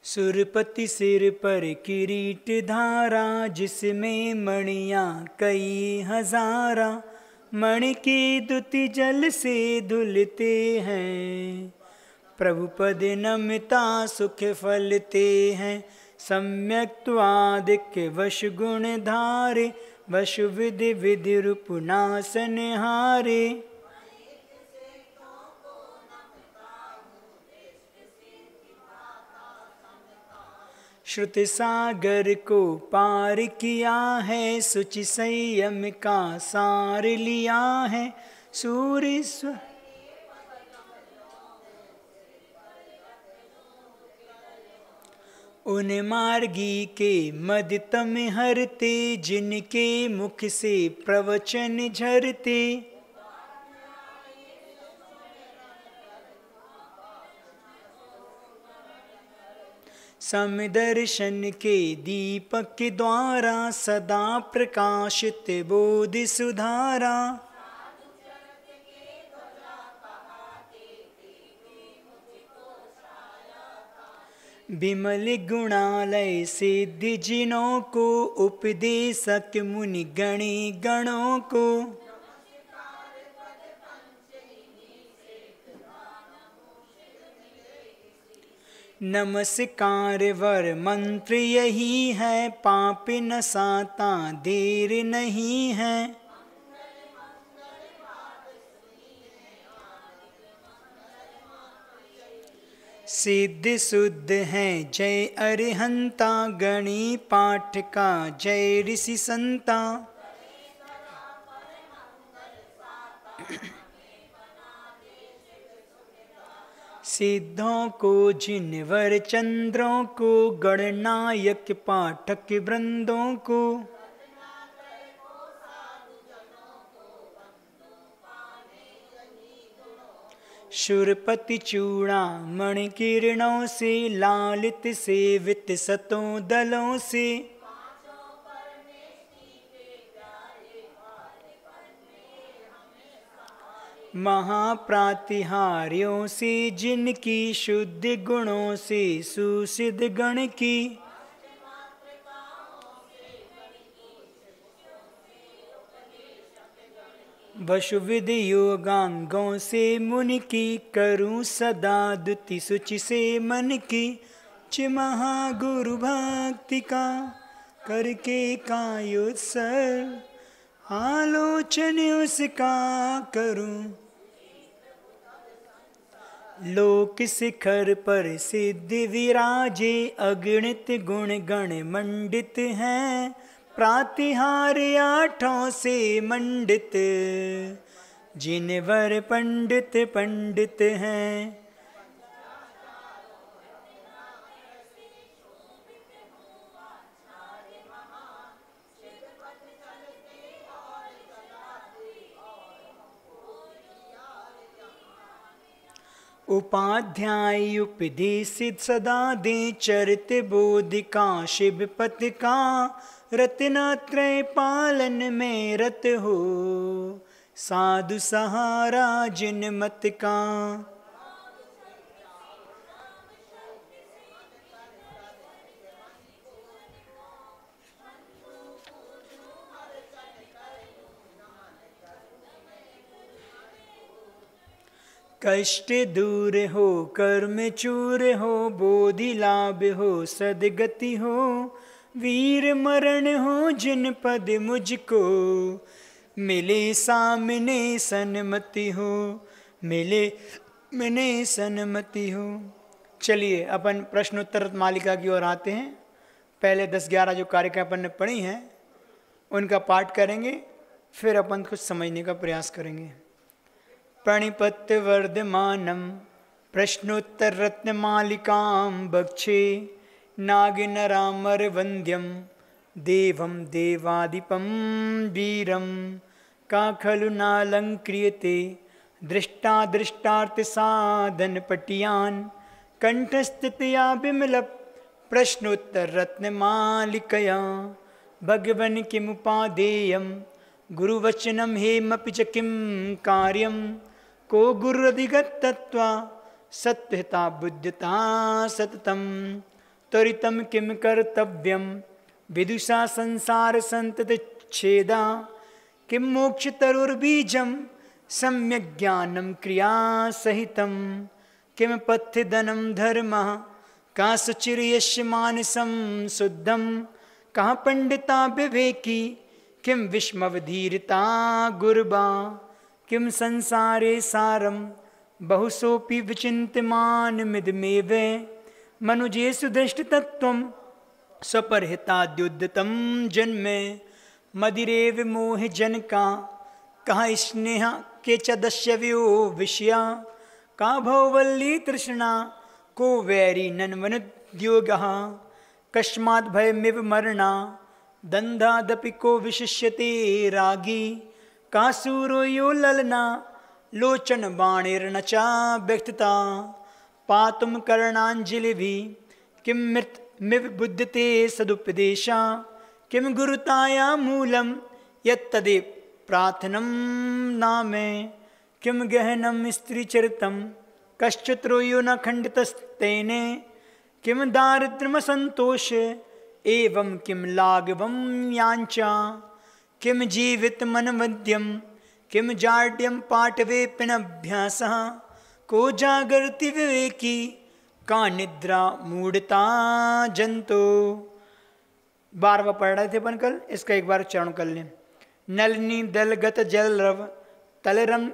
सुरपति सिर पर किरीट धारा, जिसमें मणियाँ कई हजारा, मणि की दुति जल से धुलते हैं। प्रभु पद नमिता सुख फलते हैं। सम्यक त्वादिक वश गुण धारे, वश विधि विधि रूप नासन हारे। श्रुति सागर को पार किया है, सुचि संयम का सार लिया है। सूर्य उन मार्गी के मदितम हरते, जिनके मुख से प्रवचन झरते। समदर्शन के दीपक द्वारा, सदा प्रकाशित बोधि सुधारा। विमल गुणालय सिद्धि जिनों को, उपदेशक मुनि गणी गणों को। नमस्कार वर मंत्र यही है, पाप नसाता देर नहीं है। सिद्ध शुद्ध है जय अरिहंता, गणी पाठ का जय ऋषि संता। सिद्धों को जिनवर चंद्रों को, गणनायक पाठक वृंदों को। शूरपति चूड़ामणि किरणों से, लालित सेवित सतों दलों से। महाप्रातिहार्यों से जिनकी, शुद्ध गुणों से सुसिद्ध गण की। वशुविधि योगांगों से मुनि की, करूं सदा दुति सुचि से मन की। च महागुरु भक्ति का करके कायोत्सव, आलोचन उसका करूं। लोक शिखर पर सिद्धि विराजे, अगणित गुण गण मंडित हैं। प्रातिहार आठों से मंडित, जिनवर पंडित पंडित हैं। उपाध्याय उपदेशित सदा दे, चरित बोध का शिव पथ का। रत्नत्रय पालन में रत हो, साधु सहारा जिन मत का। कष्ट दूर हो कर्म चूर हो, बोधि लाभ हो सदगति हो। वीर मरण हो जिन पद मुझको, मिले सामने सन्मति हो। मिले मने सन्मति हो। चलिए अपन प्रश्नोत्तर मालिका की ओर आते हैं। पहले 10-11 जो कार्यक्रम अपन ने पढ़ी हैं उनका पाठ करेंगे, फिर अपन कुछ समझने का प्रयास करेंगे। प्रणिपत्य वर्धमानम प्रश्नोत्तर रत्न मालिकां बक्षे, नागिनरामर वंद्यम देवं देवादिपं वीरं। का खलु नालंक्रियते दृष्टा दृष्टार्थ साधन पटियान, कंठस्थितया विमल प्रश्नोत्तर रत्न मालिकया। भगवन किमुपादेयं गुरुवचनं हेमपि च किं कार्यं। को गुरुरधिगत तत्त्वा सत्यता बुद्धता सततम। त्वरितं किं कर्तव्यं विदुषा संसार संतत छेदा किं मोक्षतरुर्बीजं सम्यक् ज्ञानं क्रिया सहितं किं पथ्यधनं धर्मः का सुचिर्यस्य मानसं शुद्धं कहाँ पंडिता विवेकी किं विस्मवधीरता गुर्बा किं संसारे सारं बहुसोऽपि विचिन्त्यमानमिदमेव मनुजेषु दृष्टतत्त्वं स्वपरहिताद्युद्धतं जन्मे मदिरेव मोहजनका कहाँ स्नेहा के च दस्यव्यो विषया का भववल्ली तृष्णा को वैरी नन्वनुद्योगः कस्माद् भयमिव मरणा दन्धादपि को विशिष्यते रागी का सूरो यो ललना लोचन बाणेर्न चा व्यक्तता पातुम करणाञ्जलिभिः किं मृतमिव बुध्यते सदुपदेशा किं गुरुताया मूलं यत्तदे प्रार्थनं नामे किं गहनं स्त्रीचरितं कश्चित्रो यो न खण्डितस्तेने किं दारिद्र्यमसन्तोष एवं किं लाघवं याञ्चा किं जीवितमनवद्यं किं जाड्यं पाटवेपिनभ्यासः को जागर्ति विवेकी का निद्रा मूढ़ता जंतो। बारवा पढ़ रहे थे अपन कल, इसका एक बार उच्चारण कर लें। नलिनी दलगत जलरव तलरम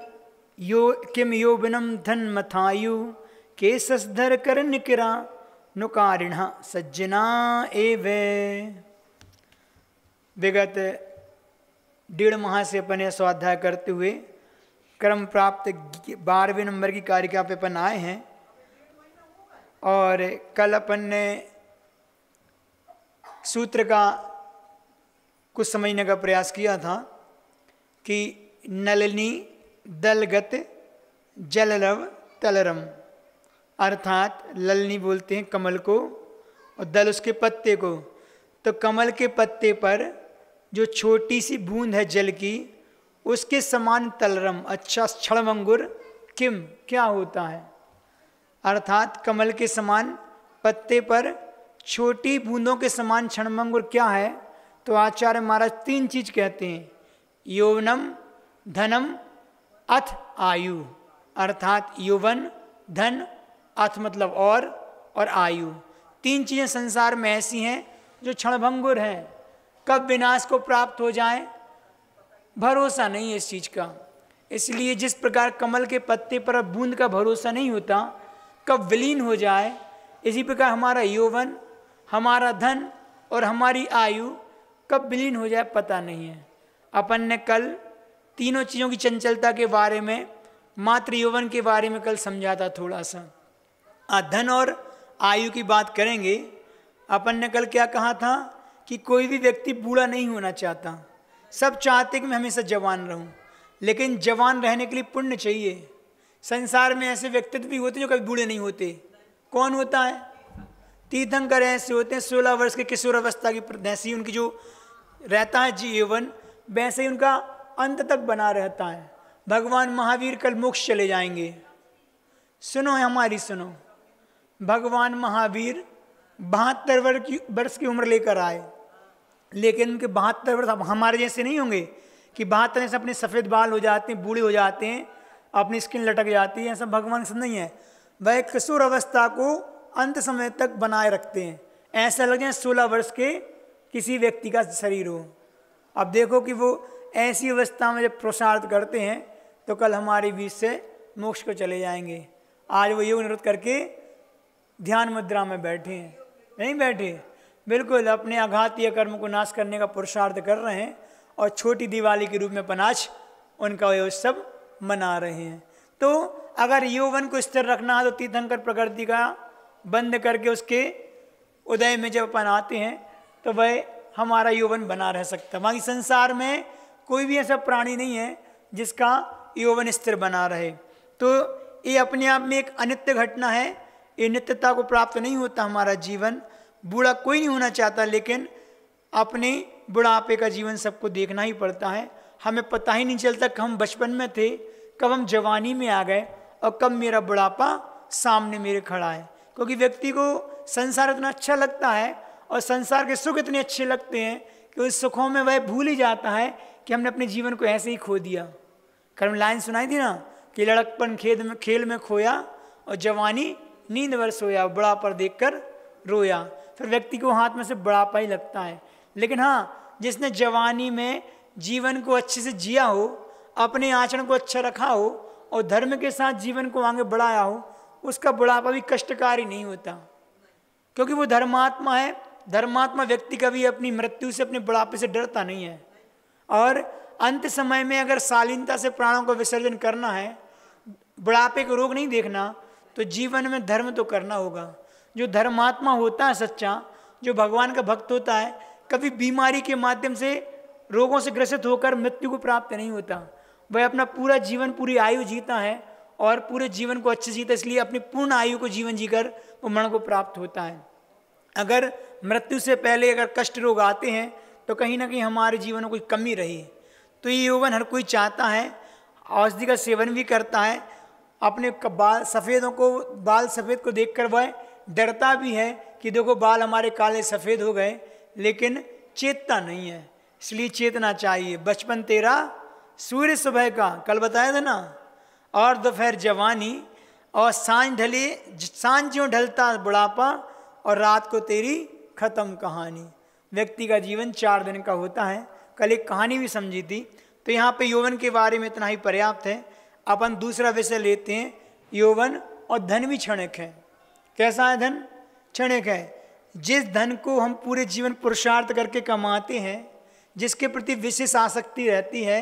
यो किम यौवनम धन्मथायु केशधर कर निकिरा नुकारिण सज्जना एवे। विगत 1.5 माह से अपन यह स्वाध्याय करते हुए क्रम प्राप्त 12वें नंबर की कारिका पे अपन आए हैं और कल अपन ने सूत्र का कुछ समझने का प्रयास किया था कि नलिनी दलगत जलरव तलरम, अर्थात ललनी बोलते हैं कमल को और दल उसके पत्ते को। तो कमल के पत्ते पर जो छोटी सी बूंद है जल की, उसके समान तलरम, अच्छा क्षणभंगुर किम क्या होता है, अर्थात कमल के समान पत्ते पर छोटी बूंदों के समान क्षणभंगुर क्या है। तो आचार्य महाराज 3 चीज कहते हैं, यौवनम धनम अथ आयु, अर्थात यौवन धन अथ मतलब और आयु। 3 चीजें संसार में ऐसी हैं जो क्षणभंगुर हैं, कब विनाश को प्राप्त हो जाए भरोसा नहीं है इस चीज का। इसलिए जिस प्रकार कमल के पत्ते पर बूंद का भरोसा नहीं होता कब विलीन हो जाए, इसी प्रकार हमारा यौवन, हमारा धन और हमारी आयु कब विलीन हो जाए पता नहीं है। अपन ने कल तीनों चीज़ों की चंचलता के बारे में, मात्र यौवन के बारे में कल समझा था थोड़ा सा। धन और आयु की बात करेंगे। अपन ने कल क्या कहा था कि कोई भी व्यक्ति बूढ़ा नहीं होना चाहता, सब चाहते कि मैं हमेशा जवान रहूं, लेकिन जवान रहने के लिए पुण्य चाहिए। संसार में ऐसे व्यक्तित्व भी होते हैं जो कभी बूढ़े नहीं होते। कौन होता है? तीर्थंकर ऐसे होते हैं 16 वर्ष के किशोर अवस्था की, जैसी उनकी जो रहता है जीवन वैसे ही उनका अंत तक बना रहता है। भगवान महावीर कल मोक्ष चले जाएंगे, सुनो हमारी सुनो। भगवान महावीर 72 वर्ष की उम्र लेकर आए, लेकिन उनके 72 वर्ष हमारे जैसे नहीं होंगे कि 72 से अपने सफ़ेद बाल हो जाते हैं, बूढ़े हो जाते हैं, अपनी स्किन लटक जाती है। ऐसा भगवान से नहीं है। वह किशोर अवस्था को अंत समय तक बनाए रखते हैं। ऐसा लग जाए 16 वर्ष के किसी व्यक्ति का शरीर हो। अब देखो कि वो ऐसी अवस्था में जब पुरुषार्थ करते हैं तो कल हमारे बीच से मोक्ष को चले जाएंगे। आज वो योग निरुद्ध करके ध्यान मुद्रा में बैठे हैं, नहीं बैठे, बिल्कुल अपने आघातीय कर्म को नाश करने का पुरुषार्थ कर रहे हैं और छोटी दिवाली के रूप में पनाच उनका उत्सव मना रहे हैं। तो अगर यौवन को स्थिर रखना है तो तीर्थंकर प्रकृति का बंद करके उसके उदय में जब अपन आते हैं तो वह हमारा यौवन बना रह सकता है। बाकी संसार में कोई भी ऐसा प्राणी नहीं है जिसका यौवन स्थिर बना रहे। तो ये अपने आप में एक अनित्य घटना है। ये नित्यता को प्राप्त नहीं होता हमारा जीवन। बूढ़ा कोई नहीं होना चाहता, लेकिन अपने बुढ़ापे का जीवन सबको देखना ही पड़ता है। हमें पता ही नहीं चलता कि हम बचपन में थे, कब हम जवानी में आ गए और कब मेरा बुढ़ापा सामने मेरे खड़ा है। क्योंकि व्यक्ति को संसार इतना अच्छा लगता है और संसार के सुख इतने अच्छे लगते हैं कि उस सुखों में वह भूल ही जाता है कि हमने अपने जीवन को ऐसे ही खो दिया। कर्म लाइन सुनाई थी ना कि लड़कपन खेल में खोया और जवानी नींद भर सोया, बुढ़ापा देखकर रोया। फिर व्यक्ति को हाथ में से बुढ़ापा ही लगता है। लेकिन हाँ, जिसने जवानी में जीवन को अच्छे से जिया हो, अपने आचरण को अच्छा रखा हो और धर्म के साथ जीवन को आगे बढ़ाया हो, उसका बुढ़ापा भी कष्टकारी नहीं होता, क्योंकि वो धर्मात्मा है। धर्मात्मा व्यक्ति कभी अपनी मृत्यु से, अपने बुढ़ापे से डरता नहीं है। और अंत समय में अगर शालीनता से प्राणों को विसर्जन करना है, बुढ़ापे को रोग नहीं देखना, तो जीवन में धर्म तो करना होगा। जो धर्मात्मा होता है सच्चा, जो भगवान का भक्त होता है, कभी बीमारी के माध्यम से, रोगों से ग्रसित होकर मृत्यु को प्राप्त नहीं होता। वह अपना पूरा जीवन, पूरी आयु जीता है और पूरे जीवन को अच्छे जीता, इसलिए अपनी पूर्ण आयु को जीवन जीकर वो मरण को प्राप्त होता है। अगर मृत्यु से पहले अगर कष्ट रोग आते हैं तो कहीं ना कहीं हमारे जीवन में कोई कमी रही। तो ये यौवन हर कोई चाहता है, औषधि का सेवन भी करता है। अपने बाल सफ़ेद को देखकर वह डरता भी है कि देखो बाल हमारे काले सफ़ेद हो गए, लेकिन चेतता नहीं है। इसलिए चेतना चाहिए। बचपन तेरा सूर्य सुबह का, कल बताया था ना, और दोपहर जवानी, और सांझ ज्यों ढलता बुढ़ापा, और रात को तेरी खत्म कहानी। व्यक्ति का जीवन 4 दिन का होता है। कल एक कहानी भी समझी थी। तो यहाँ पे यौवन के बारे में इतना ही पर्याप्त है। अपन दूसरा विषय लेते हैं। यौवन और धन भी क्षणिक है। कैसा है धन? क्षणिक है। जिस धन को हम पूरे जीवन पुरुषार्थ करके कमाते हैं, जिसके प्रति विशेष आसक्ति रहती है,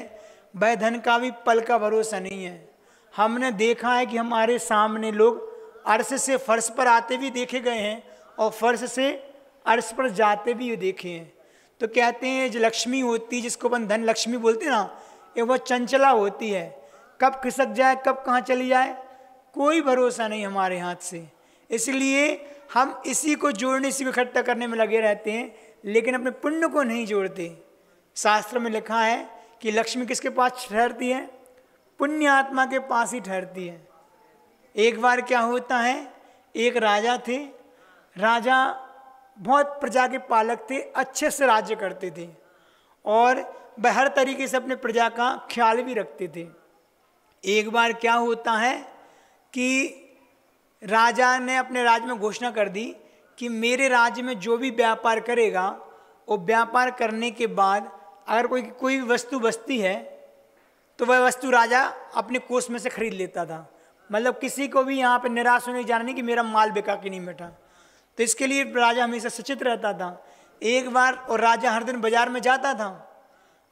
वह धन का भी पल का भरोसा नहीं है। हमने देखा है कि हमारे सामने लोग अर्श से फर्श पर आते भी देखे गए हैं और फर्श से अर्श पर जाते भी देखे हैं। तो कहते हैं जो लक्ष्मी होती है, जिसको अपन धन लक्ष्मी बोलते हैं ना, ये वो चंचला होती है। कब खिसक जाए, कब कहाँ चली जाए, कोई भरोसा नहीं हमारे हाथ से। इसलिए हम इसी को जोड़ने, इसी को इकट्ठा करने में लगे रहते हैं, लेकिन अपने पुण्य को नहीं जोड़ते। शास्त्र में लिखा है कि लक्ष्मी किसके पास ठहरती है? पुण्य आत्मा के पास ही ठहरती है। एक बार क्या होता है, एक राजा थे। राजा बहुत प्रजा के पालक थे, अच्छे से राज्य करते थे और वह हर तरीके से अपने प्रजा का ख्याल भी रखते थे। एक बार क्या होता है कि राजा ने अपने राज्य में घोषणा कर दी कि मेरे राज्य में जो भी व्यापार करेगा, वो व्यापार करने के बाद अगर कोई वस्तु बचती है तो वह वस्तु राजा अपने कोष में से खरीद लेता था। मतलब किसी को भी यहाँ पे निराश होने जाना नहीं कि मेरा माल बिका कि नहीं बैठा। तो इसके लिए राजा हमेशा सचेत रहता था। एक बार, और राजा हर दिन बाजार में जाता था,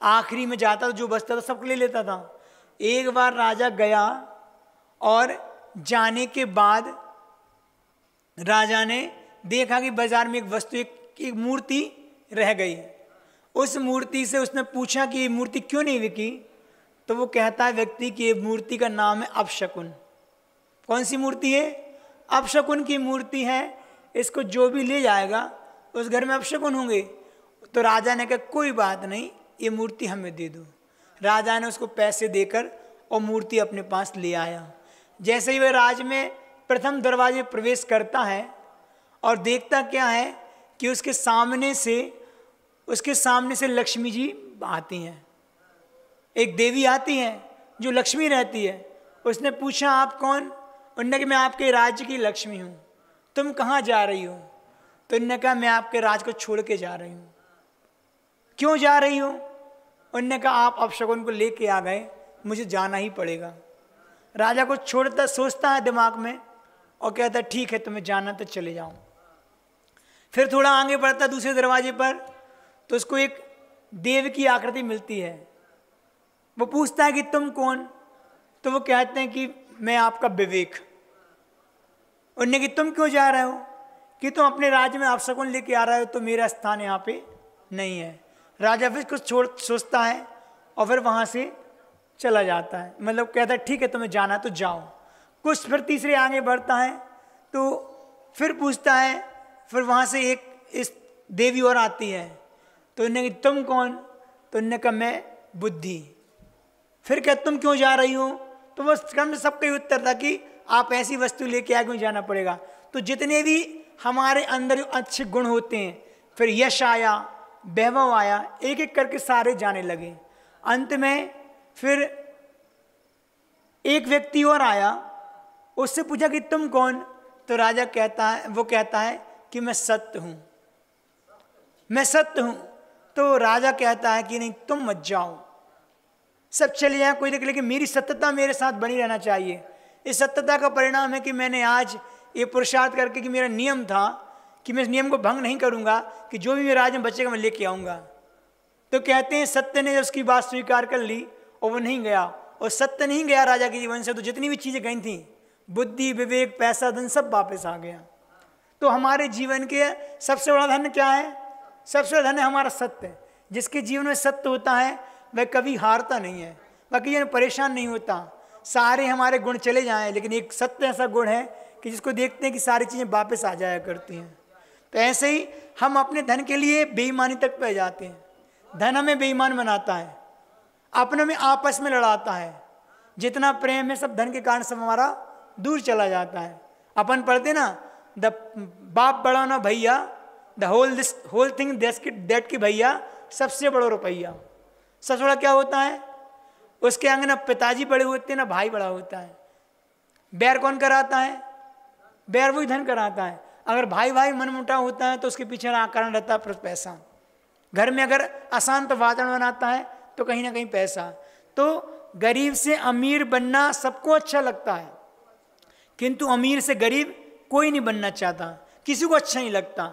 आखिरी में जाता था, जो बचता था सबको ले लेता था। एक बार राजा गया और जाने के बाद राजा ने देखा कि बाजार में एक वस्तु, एक मूर्ति रह गई। उस मूर्ति से उसने पूछा कि ये मूर्ति क्यों नहीं बिकी? तो वो कहता है व्यक्ति कि ये मूर्ति का नाम है अपशकुन। कौन सी मूर्ति है? अपशकुन की मूर्ति है। इसको जो भी ले जाएगा उस घर में अपशकुन होंगे। तो राजा ने कहा कोई बात नहीं, ये मूर्ति हमें दे दो। राजा ने उसको पैसे देकर और मूर्ति अपने पास ले आया। जैसे ही वह राज में प्रथम दरवाजे प्रवेश करता है और देखता क्या है कि उसके सामने से लक्ष्मी जी आती हैं। एक देवी आती है जो लक्ष्मी रहती है। उसने पूछा आप कौन? उन्होंने कहा मैं आपके राज्य की लक्ष्मी हूँ। तुम कहाँ जा रही हो? तो उन्होंने कहा मैं आपके राज को छोड़ के जा रही हूँ। क्यों जा रही हो? उन्होंने कहा आप अपशकुन को लेके आ गए, मुझे जाना ही पड़ेगा। राजा को छोड़ता, सोचता है दिमाग में और कहता ठीक है तुम्हें जाना तो चले जाओ। फिर थोड़ा आगे बढ़ता दूसरे दरवाजे पर, तो उसको एक देव की आकृति मिलती है। वो पूछता है कि तुम कौन? तो वो कहते हैं कि मैं आपका विवेक। उन्होंने कि तुम क्यों जा रहे हो? कि तुम अपने राज्य में अपशकुन लेके आ रहे हो, तो मेरा स्थान यहाँ पे नहीं है। राजा फिर कुछ सोचता है और फिर वहाँ से चला जाता है। मतलब कहता है ठीक है तुम्हें जाना तो जाओ। कुछ फिर तीसरे आगे बढ़ता है तो फिर पूछता है, फिर वहाँ से एक इस देवी और आती है। तो उन्होंने कहा तुम कौन? तो उन्होंने कहा मैं बुद्धि। फिर क्या तुम क्यों जा रही हो? तो बस क्रम सबका ही उत्तर था कि आप ऐसी वस्तु लेके आए, क्यों जाना पड़ेगा। तो जितने भी हमारे अंदर जो अच्छे गुण होते हैं, फिर यश आया, वैभव आया, एक एक करके सारे जाने लगे। अंत में फिर एक व्यक्ति और आया, उससे पूछा कि तुम कौन? तो राजा कहता है कि मैं सत्य हूं, मैं सत्य हूं। तो राजा कहता है कि नहीं, तुम मत जाओ, सब चले जाए, कोई देख, लेकिन मेरी सत्यता मेरे साथ बनी रहना चाहिए। इस सत्यता का परिणाम है कि मैंने आज ये पुरुषार्थ करके, कि मेरा नियम था कि मैं इस नियम को भंग नहीं करूंगा, कि जो भी मेरे राज्य में बचेगा मैं लेके आऊंगा। तो कहते हैं सत्य ने उसकी बात स्वीकार कर ली और वो नहीं गया, और सत्य नहीं गया राजा के जीवन से, तो जितनी भी चीज़ें गई थी, बुद्धि, विवेक, पैसा, धन, सब वापस आ गया। तो हमारे जीवन के सबसे बड़ा धन क्या है? सबसे बड़ा धन है हमारा सत्य। जिसके जीवन में सत्य होता है वह कभी हारता नहीं है, वह कभी परेशान नहीं होता। सारे हमारे गुण चले जाएं, लेकिन एक सत्य ऐसा गुण है कि जिसको देखते हैं कि सारी चीज़ें वापस आ जाया करती हैं। तो ऐसे ही हम अपने धन के लिए बेईमानी तक पह जाते हैं। धन हमें बेईमान बनाता है, अपने में आपस में लड़ाता है। जितना प्रेम है सब धन के कारण सब हमारा दूर चला जाता है। अपन पढ़ते ना, द बाप बड़ा ना भैया, द होल थिंग दैट की भैया सबसे बड़ा रुपया। सबसे बड़ा क्या होता है? उसके आगे ना पिताजी बड़े होते हैं ना भाई बड़ा होता है। बैर कौन कराता है? बैर वही धन कराता है। अगर भाई भाई मनमुटाव होता है तो उसके पीछे कारण रहता है पैसा। घर में अगर अशांत वातावरण बनाता है तो कहीं ना कहीं पैसा। तो गरीब से अमीर बनना सबको अच्छा लगता है, किंतु अमीर से गरीब कोई नहीं बनना चाहता, किसी को अच्छा नहीं लगता।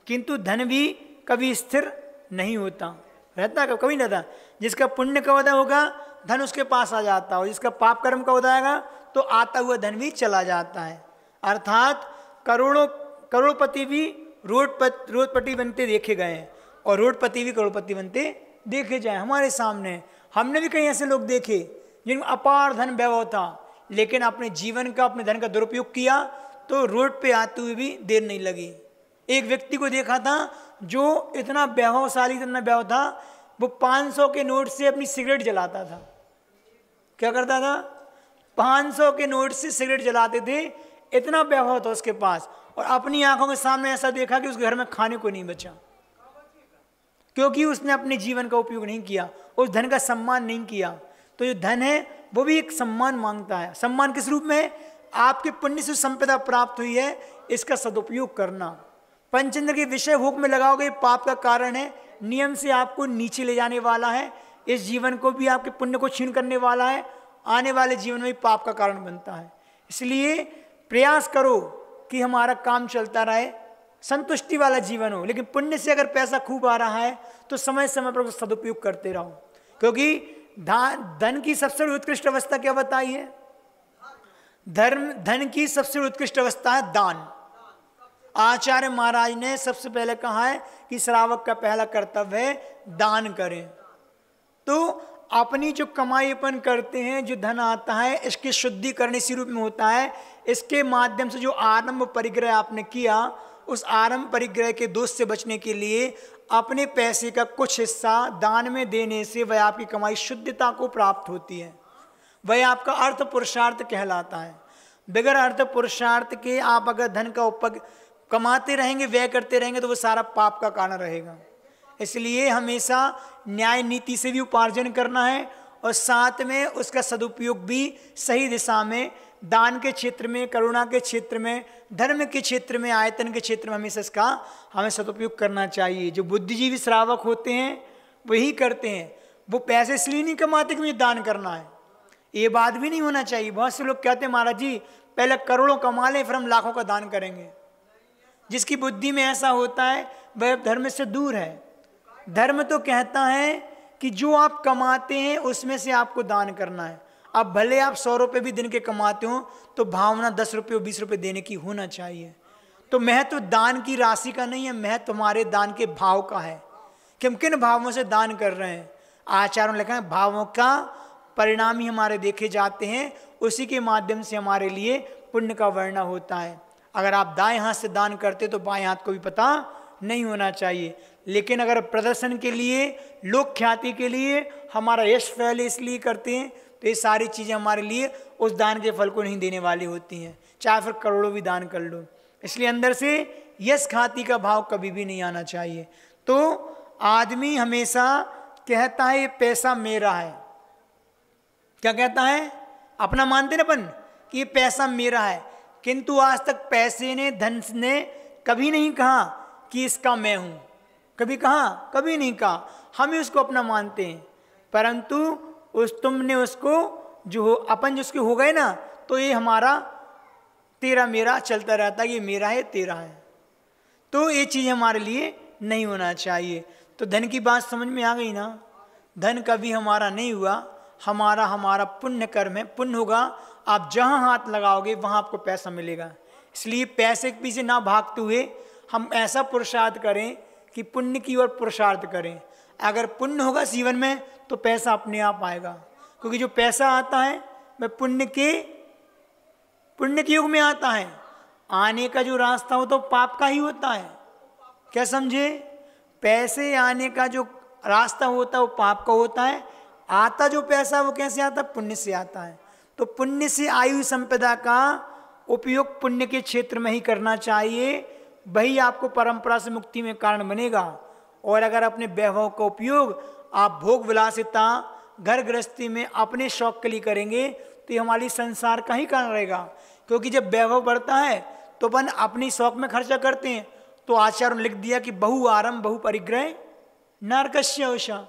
किंतु धन भी कभी स्थिर नहीं होता, रहता कभी नहीं रहता। जिसका पुण्य का उदय होगा धन उसके पास आ जाता है, और जिसका पाप कर्म का उदय आएगा तो आता हुआ धन भी चला जाता है। अर्थात करोड़पति भी रोडपति बनते देखे गए हैं, और रोडपति भी करोड़पति बनते देखे जाए हमारे सामने। हमने भी कई ऐसे लोग देखे जिनमें अपार धन वैभव था, लेकिन अपने जीवन का, अपने धन का दुरुपयोग किया तो रोड पे आते हुए भी देर नहीं लगी। एक व्यक्ति को देखा था जो इतना वैभवशाली, इतना वैभव था, वो 500 के नोट से अपनी सिगरेट जलाता था। क्या करता था? 500 के नोट से सिगरेट जलाते थे, इतना वैभव था उसके पास। और अपनी आंखों के सामने ऐसा देखा कि उसके घर में खाने को नहीं बचा, क्योंकि उसने अपने जीवन का उपयोग नहीं किया, उस धन का सम्मान नहीं किया। तो जो धन है वो भी एक सम्मान मांगता है। सम्मान किस रूप में? आपके पुण्य से संपदा प्राप्त हुई है, इसका सदुपयोग करना। पंचेंद्र के विषय भोग में लगाओगे, पाप का कारण है, नियम से आपको नीचे ले जाने वाला है, इस जीवन को भी आपके पुण्य को छीन करने वाला है, आने वाले जीवन में भी पाप का कारण बनता है। इसलिए प्रयास करो कि हमारा काम चलता रहे, संतुष्टि वाला जीवन हो। लेकिन पुण्य से अगर पैसा खूब आ रहा है तो समय समय पर सदुपयोग करते रहो, क्योंकि धन की सबसे उत्कृष्ट अवस्था क्या बताई है? धन की सबसे उत्कृष्ट अवस्था है दान। आचार्य महाराज ने सबसे पहले कहा है कि श्रावक का पहला कर्तव्य है दान करें। तो अपनी जो कमाई अपन करते हैं, जो धन आता है, इसके शुद्धिकरण इसी रूप में होता है। इसके माध्यम से जो आरंभ परिग्रह आपने किया, उस आरंभ परिग्रह के दोष से बचने के लिए अपने पैसे का कुछ हिस्सा दान में देने से वह आपकी कमाई शुद्धता को प्राप्त होती है। वह आपका अर्थ पुरुषार्थ कहलाता है। बगैर अर्थ पुरुषार्थ के आप अगर धन का कमाते रहेंगे, व्यय करते रहेंगे, तो वो सारा पाप का कारण रहेगा। इसलिए हमेशा न्याय नीति से भी उपार्जन करना है, और साथ में उसका सदुपयोग भी सही दिशा में, दान के क्षेत्र में, करुणा के क्षेत्र में, धर्म के क्षेत्र में, आयतन के क्षेत्र में हमेशा इसका हमें सदुपयोग करना चाहिए। जो बुद्धिजीवी श्रावक होते हैं वही करते हैं। वो पैसे इसलिए नहीं कमाते कि मुझे दान करना है, ये बात भी नहीं होना चाहिए। बहुत से लोग कहते हैं महाराज जी पहले करोड़ों कमा लें फिर हम लाखों का दान करेंगे। जिसकी बुद्धि में ऐसा होता है वह धर्म से दूर है। धर्म तो कहता है कि जो आप कमाते हैं उसमें से आपको दान करना है। अब भले आप 100 रुपये भी दिन के कमाते हो तो भावना 10 रुपये 20 रुपये देने की होना चाहिए। तो महत्व दान की राशि का नहीं है, महत्व हमारे दान के भाव का है कि हम किन भावों से दान कर रहे हैं। आचार्यों ने लिखा है भावों का परिणाम ही हमारे देखे जाते हैं, उसी के माध्यम से हमारे लिए पुण्य का वर्णन होता है। अगर आप दाएं हाथ से दान करते तो बाएं हाथ को भी पता नहीं होना चाहिए। लेकिन अगर प्रदर्शन के लिए, लोक ख्याति के लिए, हमारा यश फैले इसलिए करते हैं, तो ये सारी चीज़ें हमारे लिए उस दान के फल को नहीं देने वाली होती हैं, चाहे फिर करोड़ों भी दान कर लो। इसलिए अंदर से यश ख्याति का भाव कभी भी नहीं आना चाहिए। तो आदमी हमेशा कहता है ये पैसा मेरा है, क्या कहता है, अपना मानते ना अपन कि ये पैसा मेरा है, किंतु आज तक पैसे ने, धन ने कभी नहीं कहा कि इसका मैं हूं। कभी कहा? कभी नहीं कहा। हम ही उसको अपना मानते हैं, परंतु तुमने उसको जो अपन जिसके हो गए ना, तो ये हमारा तेरा मेरा चलता रहता है, ये मेरा है तेरा है। तो ये चीज़ हमारे लिए नहीं होना चाहिए। तो धन की बात समझ में आ गई ना। धन कभी हमारा नहीं हुआ, हमारा पुण्य कर्म है। पुण्य होगा, आप जहाँ हाथ लगाओगे वहाँ आपको पैसा मिलेगा। इसलिए पैसे के पीछे ना भागते हुए हम ऐसा पुरुषार्थ करें कि पुण्य की ओर पुरुषार्थ करें। अगर पुण्य होगा जीवन में तो पैसा अपने आप आएगा, क्योंकि जो पैसा आता है वह पुण्य के युग में आता है। आने का जो रास्ता होता है वो पाप का ही होता है। क्या समझे? पैसे आने का जो रास्ता होता है वो पाप का होता है। आता जो पैसा वो कैसे आता है? पुण्य से आता है। तो पुण्य से आयु संपदा का उपयोग पुण्य के क्षेत्र में ही करना चाहिए, वही आपको परंपरा से मुक्ति में कारण बनेगा। और अगर अपने वैभव का उपयोग आप भोग विलासिता घर गृहस्थी में अपने शौक के लिए करेंगे तो ये हमारी संसार का ही कारण रहेगा। क्योंकि जब वैभव बढ़ता है तो अपन अपनी शौक में खर्चा करते हैं। तो आचार्य ने लिख दिया कि बहु आरंभ बहु परिग्रह नरकस्य वशा।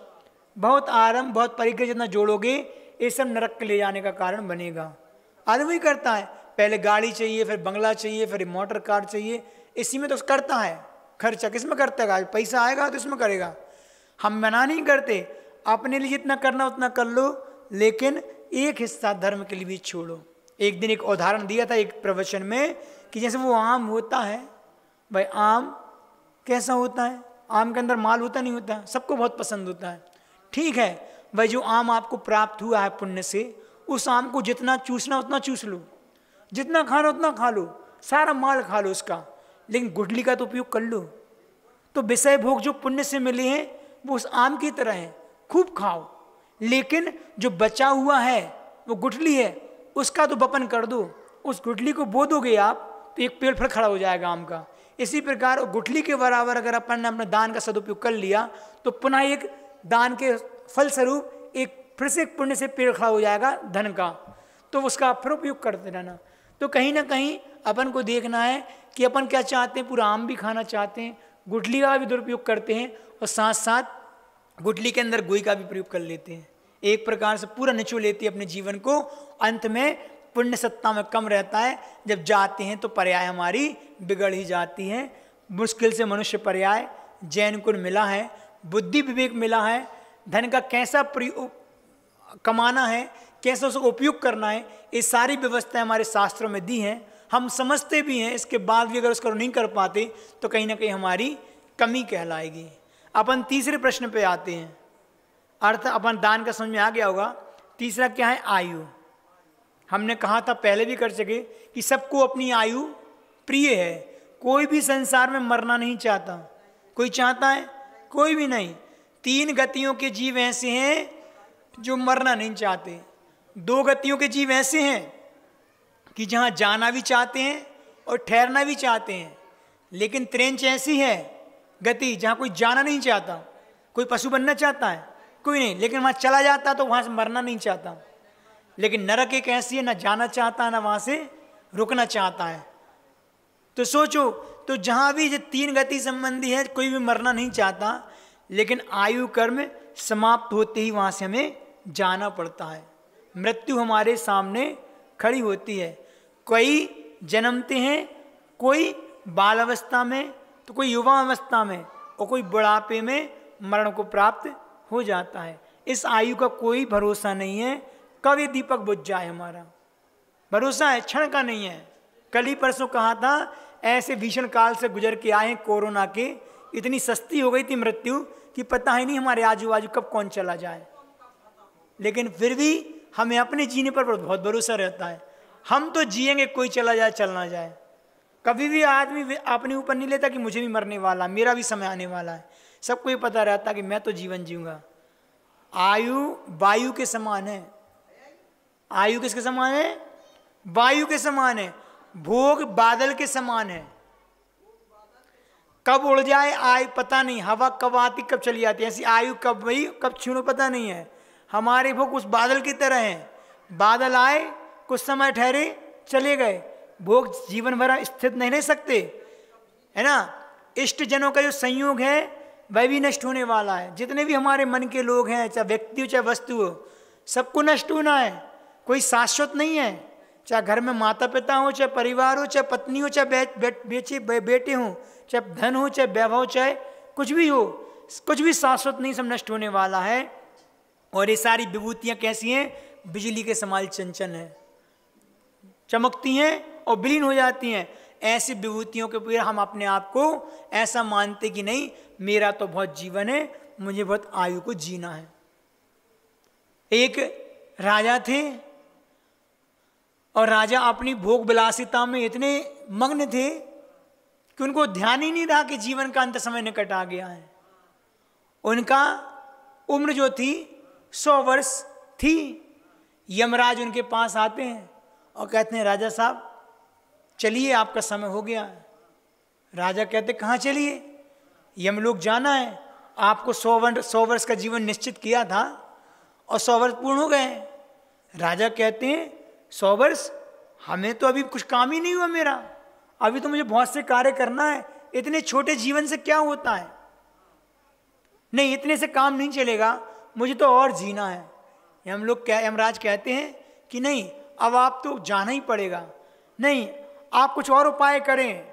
बहुत आरंभ बहुत परिग्रह जितना जोड़ोगे ये सब नरक के ले जाने का कारण बनेगा। आदमी करता है, पहले गाड़ी चाहिए, फिर बंगला चाहिए, फिर मोटर कार चाहिए, इसी में तो करता है खर्चा। किस में करता है? पैसा आएगा तो इसमें करेगा। हम मना नहीं करते, अपने लिए जितना करना उतना कर लो, लेकिन एक हिस्सा धर्म के लिए भी छोड़ो। एक दिन एक उदाहरण दिया था एक प्रवचन में कि जैसे वो आम होता है, भाई आम कैसा होता है? आम के अंदर माल होता नहीं होता, सबको बहुत पसंद होता है। ठीक है, भाई जो आम आपको प्राप्त हुआ है पुण्य से, उस आम को जितना चूसना उतना चूस लो, जितना खाना उतना खा लो, सारा माल खा लो उसका, लेकिन गुठली का तो उपयोग कर लो। तो विषय भोग जो पुण्य से मिले हैं वो उस आम की तरह है, खूब खाओ, लेकिन जो बचा हुआ है वो गुठली है, उसका तो वपन कर दो। उस गुठली को बो दोगे आप तो एक पेड़ फिर खड़ा हो जाएगा आम का। इसी प्रकार गुठली के बराबर अगर अपन ने अपने दान का सदुपयोग कर लिया तो पुनः एक दान के फल स्वरूप एक फिर से एक पुण्य से पेड़ खड़ा हो जाएगा धन का। तो उसका फिर उपयोग करते रहना। तो कहीं ना कहीं अपन को देखना है कि अपन क्या चाहते हैं, पूरा आम भी खाना चाहते हैं, गुठली का भी दुरुपयोग करते हैं और साथ साथ गुठली के अंदर गोई का भी प्रयोग कर लेते हैं। एक प्रकार से पूरा निचोड़ लेते हैं अपने जीवन को। अंत में पुण्य सत्ता में कम रहता है, जब जाते हैं तो पर्याय हमारी बिगड़ ही जाती है। मुश्किल से मनुष्य पर्याय जैन कुल मिला है, बुद्धि विवेक मिला है, धन का कैसा कमाना है, कैसे उसका उपयोग करना है, ये सारी व्यवस्थाएं हमारे शास्त्रों में दी हैं। हम समझते भी हैं, इसके बाद भी अगर उसको नहीं कर पाते तो कहीं ना कहीं हमारी कमी कहलाएगी। अपन तीसरे प्रश्न पे आते हैं। अर्थ अपन दान का समझ में आ गया होगा। तीसरा क्या है? आयु। हमने कहा था पहले भी कर सके कि सबको अपनी आयु प्रिय है। कोई भी संसार में मरना नहीं चाहता। कोई चाहता है? कोई भी नहीं। 3 गतियों के जीव ऐसे हैं जो मरना नहीं चाहते। 2 गतियों के जीव ऐसे हैं कि जहाँ जाना भी चाहते हैं और ठहरना भी चाहते हैं। लेकिन त्रेंच ऐसी है गति जहाँ कोई जाना नहीं चाहता। कोई पशु बनना चाहता है? कोई नहीं, लेकिन वहाँ चला जाता तो वहाँ से मरना नहीं चाहता। लेकिन नरक एक ऐसी है, ना जाना चाहता है ना वहाँ से रुकना चाहता है। तो सोचो, तो जहाँ भी ये 3 गति संबंधी है कोई भी मरना नहीं चाहता, लेकिन आयु कर्म समाप्त होते ही वहाँ से हमें जाना पड़ता है। मृत्यु हमारे सामने खड़ी होती है। कोई जन्मते हैं, कोई बाल अवस्था में, तो कोई युवा अवस्था में, और कोई बुढ़ापे में मरण को प्राप्त हो जाता है। इस आयु का कोई भरोसा नहीं है, कब ये दीपक बुझ जाए हमारा भरोसा है, क्षण का नहीं है। कल ही परसों कहा था, ऐसे भीषण काल से गुजर के आए कोरोना के, इतनी सस्ती हो गई थी मृत्यु कि पता ही नहीं हमारे आजू बाजू कब कौन चला जाए। लेकिन फिर भी हमें अपने जीने पर बहुत भरोसा रहता है। हम तो जिएंगे, कोई चला जाए चल ना जाए। कभी भी आदमी अपने ऊपर नहीं लेता कि मुझे भी मरने वाला, मेरा भी समय आने वाला है। सबको ये पता रहता कि मैं तो जीवन जीऊंगा। आयु वायु के समान है। आयु किसके समान है? वायु के समान है। भोग बादल के समान है। कब उड़ जाए आयु पता नहीं, हवा कब आती कब चली जाती, ऐसी आयु कब वही कब छीनो पता नहीं है। हमारे भोग उस बादल की तरह हैं, बादल आए कुछ समय ठहरे चले गए, भोग जीवन भर स्थित नहीं रह सकते, है ना। इष्ट जनों का जो संयोग है वह भी नष्ट होने वाला है। जितने भी हमारे मन के लोग हैं, चाहे व्यक्ति हो चाहे वस्तु हो, सबको नष्ट होना है, कोई शाश्वत नहीं है। चाहे घर में माता पिता हो, चाहे परिवार हो, चाहे पत्नी हो, चाहे बेटे हो, चाहे धन हो, चाहे वैभव, चाहे कुछ भी हो, कुछ भी शाश्वत नहीं, सब नष्ट होने वाला है। और ये सारी विभूतियाँ कैसी हैं? बिजली के समान चंचल हैं, चमकती हैं और विलीन हो जाती हैं। ऐसी विभूतियों के पूरे हम अपने आप को ऐसा मानते कि नहीं मेरा तो बहुत जीवन है, मुझे बहुत आयु को जीना है। एक राजा थे और राजा अपनी भोग विलासिता में इतने मग्न थे कि उनको ध्यान ही नहीं रहा कि जीवन का अंत समय निकट आ गया है। उनका उम्र जो थी 100 वर्ष थी। यमराज उनके पास आते हैं और कहते हैं राजा साहब चलिए आपका समय हो गया है। राजा कहते कहाँ चलिए? यमलोक जाना है, आपको 100 वर्ष का जीवन निश्चित किया था और 100 वर्ष पूर्ण हो गए। राजा कहते हैं 100 वर्ष? हमें तो अभी कुछ काम ही नहीं हुआ मेरा, अभी तो मुझे बहुत से कार्य करना है, इतने छोटे जीवन से क्या होता है? नहीं, इतने से काम नहीं चलेगा, मुझे तो और जीना है। यमराज कहते हैं कि नहीं, अब आप तो जाना ही पड़ेगा, नहीं आप कुछ और उपाय करें,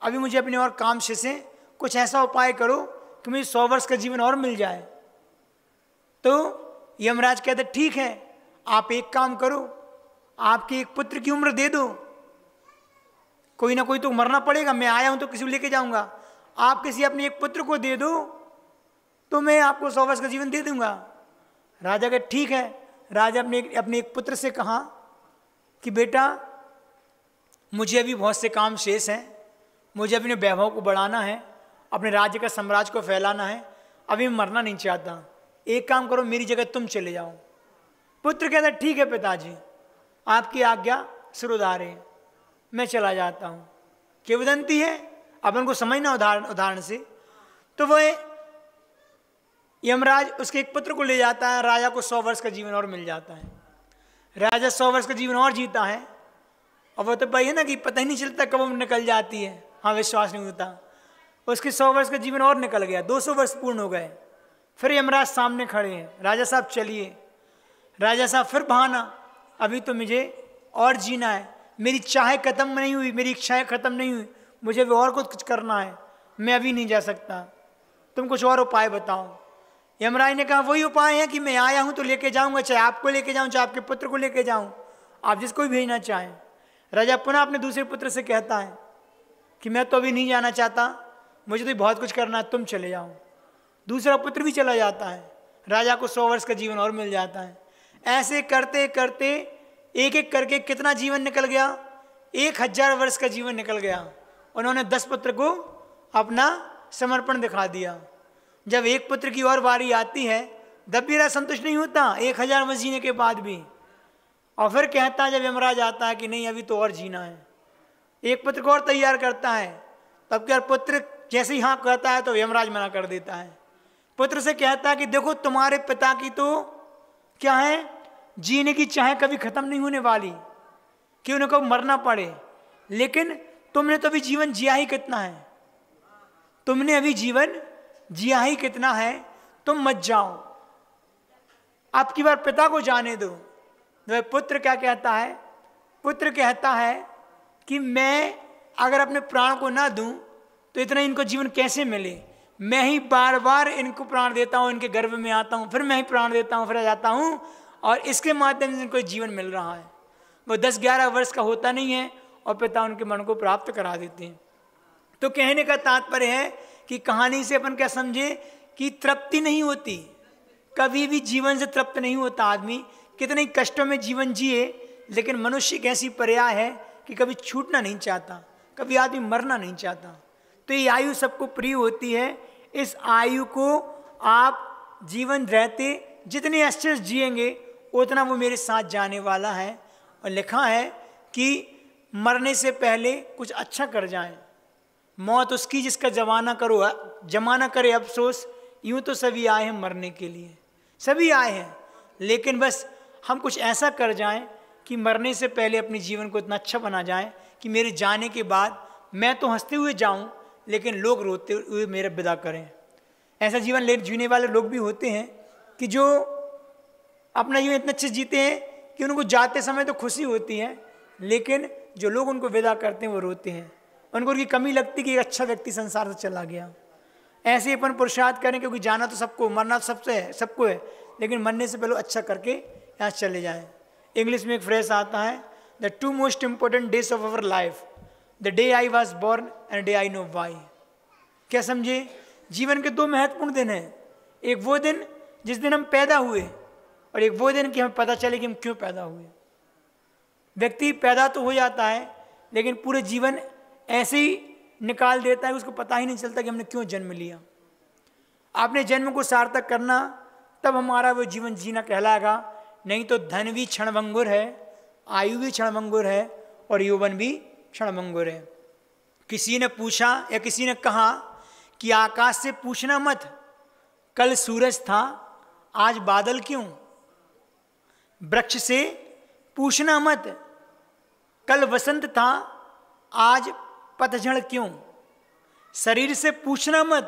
अभी मुझे अपने और काम से कुछ ऐसा उपाय करो कि मुझे 100 वर्ष का जीवन और मिल जाए। तो यमराज कहते ठीक है, आप एक काम करो, आपके एक पुत्र की उम्र दे दो, कोई ना कोई तो मरना पड़ेगा, मैं आया हूं तो किसी को लेके जाऊंगा, आप किसी अपने एक पुत्र को दे दो तो मैं आपको 100 वर्ष का जीवन दे दूंगा। राजा का ठीक है। राजा अपने एक पुत्र से कहा कि बेटा मुझे अभी बहुत से काम शेष हैं, मुझे अपने वैभव को बढ़ाना है, अपने राज्य का साम्राज्य को फैलाना है, अभी मरना नहीं चाहता, एक काम करो मेरी जगह तुम चले जाओ। पुत्र कहता ठीक है पिताजी, आपकी आज्ञा सिरोधार्य है, मैं चला जाता हूँ। किंवदंती है, अपन को समझना उदाहरण से। तो वह यमराज उसके एक पुत्र को ले जाता है, राजा को 100 वर्ष का जीवन और मिल जाता है। राजा 100 वर्ष का जीवन और जीता है, और वो तो भाई है ना कि पता ही नहीं चलता कब उम्र निकल जाती है, हाँ विश्वास नहीं होता। उसके 100 वर्ष का जीवन और निकल गया, 200 वर्ष पूर्ण हो गए। फिर यमराज सामने खड़े हैं, राजा साहब चलिए। राजा साहब फिर बहाना, अभी तो मुझे और जीना है, मेरी चाह खत्म नहीं हुई, मेरी इच्छाएं खत्म नहीं हुई, मुझे भी और कुछ करना है, मैं अभी नहीं जा सकता, तुम कुछ और उपाय बताओ। यमराज ने कहा वही उपाय है कि मैं आया हूं तो लेके जाऊंगा, चाहे आपको लेके जाऊं चाहे आपके पुत्र को लेके जाऊं, आप जिसको भी भेजना चाहें। राजा पुनः अपने दूसरे पुत्र से कहता है कि मैं तो अभी नहीं जाना चाहता, मुझे तो बहुत कुछ करना है, तुम चले जाओ। दूसरा पुत्र भी चला जाता है, राजा को 100 वर्ष का जीवन और मिल जाता है। ऐसे करते करते एक एक करके कितना जीवन निकल गया? 1000 वर्ष का जीवन निकल गया। उन्होंने 10 पुत्र को अपना समर्पण दिखा दिया। जब एक पुत्र की और बारी आती है तब भी राजा संतुष्ट नहीं होता 1000 वर्ष जीने के बाद भी, और फिर कहता है जब यमराज आता है कि नहीं अभी तो और जीना है, एक पुत्र को और तैयार करता है। तब क्या पुत्र जैसे ही हाँ कहता है तो यमराज मना कर देता है। पुत्र से कहता है कि देखो तुम्हारे पिता की तो क्या है, जीने की चाह कभी खत्म नहीं होने वाली, कि उन्हें कब मरना पड़े, लेकिन तुमने तो अभी जीवन जिया ही कितना है, तुमने अभी जीवन जिया ही कितना है, तुम मत जाओ, अब की बार पिता को जाने दो। वह पुत्र क्या कहता है? पुत्र कहता है कि मैं अगर अपने प्राण को ना दूं तो इतना इनको जीवन कैसे मिले, मैं ही बार बार इनको प्राण देता हूं, इनके गर्भ में आता हूं, फिर मैं ही प्राण देता हूं, फिर जाता हूं, और इसके माध्यम से इनको जीवन मिल रहा है। वो 10-11 वर्ष का होता नहीं है और पिता उनके मन को प्राप्त करा देते हैं। तो कहने का तात्पर्य है कि कहानी से अपन क्या समझे कि तृप्ति नहीं होती, कभी भी जीवन से तृप्त नहीं होता आदमी, कितने कष्टों में जीवन जिए, लेकिन मनुष्य एक ऐसी पर्याय है कि कभी छूटना नहीं चाहता, कभी आदमी मरना नहीं चाहता। तो ये आयु सबको प्रिय होती है। इस आयु को आप जीवन रहते जितने अच्छे से जिएंगे उतना वो मेरे साथ जाने वाला है। और लिखा है कि मरने से पहले कुछ अच्छा कर जाएं, मौत उसकी जिसका जमाना करे अफसोस। यूं तो सभी आए हैं मरने के लिए, सभी आए हैं, लेकिन बस हम कुछ ऐसा कर जाएं कि मरने से पहले अपने जीवन को इतना अच्छा बना जाए कि मेरे जाने के बाद मैं तो हंसते हुए जाऊं, लेकिन लोग रोते हुए मेरे विदा करें। ऐसा जीवन जीने वाले लोग भी होते हैं कि जो अपना जीवन इतना अच्छे जीते हैं कि उनको जाते समय तो खुशी होती है, लेकिन जो लोग उनको विदा करते हैं वो रोते हैं, उनको उनकी कमी लगती कि एक अच्छा व्यक्ति संसार से चला गया। ऐसे ही अपन पुरुषार्थ करें, क्योंकि जाना तो सबको, मरना तो सबसे है, सबको है, लेकिन मरने से पहले अच्छा करके यहाँ चले जाएं। इंग्लिश में एक फ्रेज आता है, the two most important days of our life, the day I was born and day I know why. क्या समझे? जीवन के दो महत्वपूर्ण दिन हैं, एक वो दिन जिस दिन हम पैदा हुए और एक वो दिन कि हमें पता चले कि हम क्यों पैदा हुए। व्यक्ति पैदा तो हो जाता है, लेकिन पूरे जीवन ऐसे ही निकाल देता है, उसको पता ही नहीं चलता कि हमने क्यों जन्म लिया। आपने जन्म को सार्थक करना, तब हमारा वो जीवन जीना कहलाएगा, नहीं तो धन भी क्षणभंगुर है, आयु भी क्षणभंगुर है और यौवन भी क्षणभंगुर है। किसी ने पूछा या किसी ने कहा कि आकाश से पूछना मत, कल सूरज था आज बादल क्यों। वृक्ष से पूछना मत, कल वसंत था आज पतझड़ क्यों। शरीर से पूछना मत,